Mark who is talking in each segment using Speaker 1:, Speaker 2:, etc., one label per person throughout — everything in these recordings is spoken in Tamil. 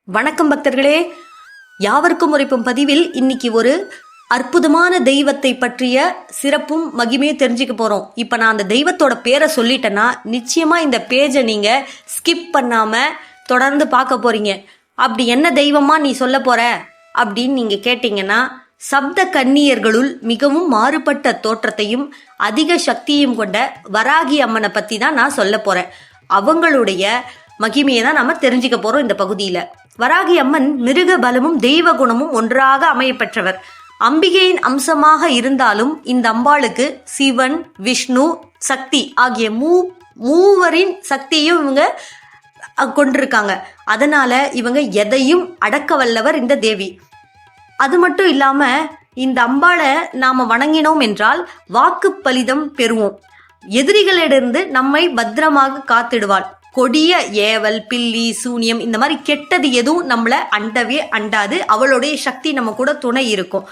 Speaker 1: வணக்கம் பக்தர்களே, யாவருக்கும் உரைப்பும் பதிவில் இன்னைக்கு ஒரு அற்புதமான தெய்வத்தை பற்றிய சிறப்பும் மகிமையும் தெரிஞ்சுக்க போறோம். இப்ப நான் அந்த தெய்வத்தோட பேரை சொல்லிட்டேன்னா நிச்சயமா இந்த பேஜை நீங்க ஸ்கிப் பண்ணாம தொடர்ந்து பார்க்க போறீங்க. அப்படி என்ன தெய்வமா நீ சொல்ல போற அப்படின்னு நீங்க கேட்டீங்கன்னா, சப்த கன்னியர்களுள் மிகவும் மாறுபட்ட தோற்றத்தையும் அதிக சக்தியும் கொண்ட வராகி அம்மனை பத்தி தான் நான் சொல்ல போறேன். அவங்களுடைய மகிமையை தான் நாம தெரிஞ்சுக்க போறோம் இந்த பகுதியில. வராகி அம்மன் மிருக பலமும் தெய்வ குணமும் ஒன்றாக அமையப்பெற்றவர். அம்பிகையின் அம்சமாக இருந்தாலும் இந்த அம்பாளுக்கு சிவன், விஷ்ணு, சக்தி ஆகிய மூவரின் சக்தியும் இவங்க கொண்டிருக்காங்க. அதனால இவங்க எதையும் அடக்க வல்லவர் இந்த தேவி. அது மட்டும் இல்லாம இந்த அம்பாளை நாம வணங்கினோம் என்றால் வாக்கு பலிதம் பெறுவோம். எதிரிகளிடமிருந்து நம்மை பத்திரமாக காத்திடுவாள். கொடிய ஏவல், பில்லி, சூனியம் இந்த மாதிரி கெட்டது எதுவும் நம்மளை அண்டவே அண்டாது. அவளுடைய சக்தி நம்ம கூட துணை இருக்கும்.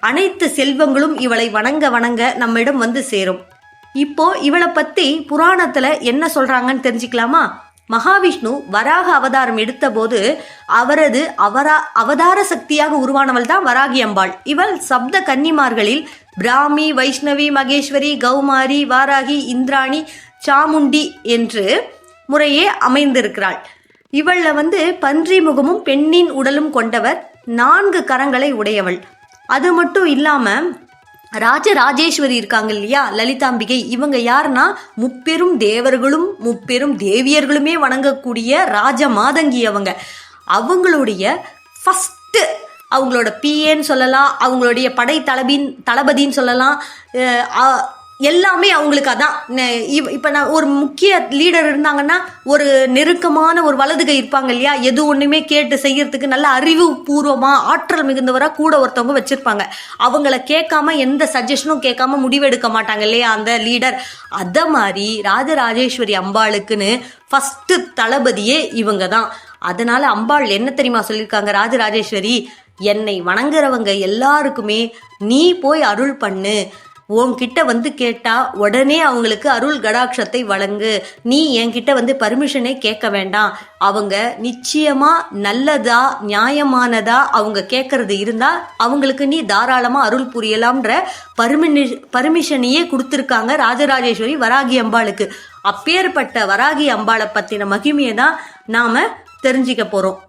Speaker 1: அனைத்து செல்வங்களும் இவளை வணங்க வணங்க நம்மிடம் வந்து சேரும். இப்போ இவளை பத்தி புராணத்துல என்ன சொல்றாங்கன்னு தெரிஞ்சுக்கலாமா? மகாவிஷ்ணு வராக அவதாரம் எடுத்த போது அவரது அவதார சக்தியாக உருவானவள் தான் வராகி அம்பாள். இவள் சப்த கன்னிமார்களில் பிராமி, வைஷ்ணவி, மகேஸ்வரி, கௌமாரி, வாராகி, இந்திராணி, சாமுண்டி என்று முறையே அமைந்திருக்கிறாள். இவள்ல பன்றி முகமும் பெண்ணின் உடலும் கொண்டவர், 4 கரங்களை உடையவள். அது மட்டும் இல்லாம ராஜராஜேஸ்வரி இருக்காங்க இல்லையா, லலிதாம்பிகை, இவங்க யாருன்னா முப்பெரும் தேவர்களும் முப்பெரும் தேவியர்களுமே வணங்கக்கூடிய ராஜ மாதங்கி. அவங்களுடைய ஃபர்ஸ்ட் அவங்களோட பிஏன்னு சொல்லலாம், அவங்களுடைய படை தளபதின்னு சொல்லலாம். எல்லாமே அவங்களுக்கு அதான். இப்போ நான் ஒரு முக்கிய லீடர் இருந்தாங்கன்னா ஒரு நெருக்கமான ஒரு வலதுகை இருப்பாங்க இல்லையா, எது ஒன்றுமே கேட்டு செய்யறதுக்கு நல்ல அறிவுபூர்வமாக ஆற்றல் மிகுந்தவராக கூட ஒருத்தவங்க வச்சிருப்பாங்க. அவங்கள கேட்காம எந்த சஜஷனும் கேட்காம முடிவெடுக்க மாட்டாங்க இல்லையா அந்த லீடர். அத மாதிரி ராஜராஜேஸ்வரி அம்பாளுக்குன்னு ஃபர்ஸ்ட் தளபதியே இவங்க தான். அதனால அம்பாள் என்ன தெரியுமா சொல்லியிருக்காங்க? ராஜராஜேஸ்வரி, என்னை வணங்குறவங்க எல்லாருக்குமே நீ போய் அருள் பண்ணு. உன்கிட்ட கேட்டா உடனே அவங்களுக்கு அருள் கடாட்சத்தை வழங்கு. நீ என்கிட்ட பர்மிஷனே கேட்க வேண்டாம். அவங்க நிச்சயமா நல்லதா நியாயமானதா அவங்க கேட்கறது இருந்தா அவங்களுக்கு நீ தாராளமா அருள் புரியலாம்ன்ற பர்மிஷனையே கொடுத்துருக்காங்க ராஜராஜேஸ்வரி வராகி அம்பாளுக்கு. அப்பேற்பட்ட வராகி அம்பாளை பத்தின மகிமையை தான் நாம தெரிஞ்சுக்க போறோம்.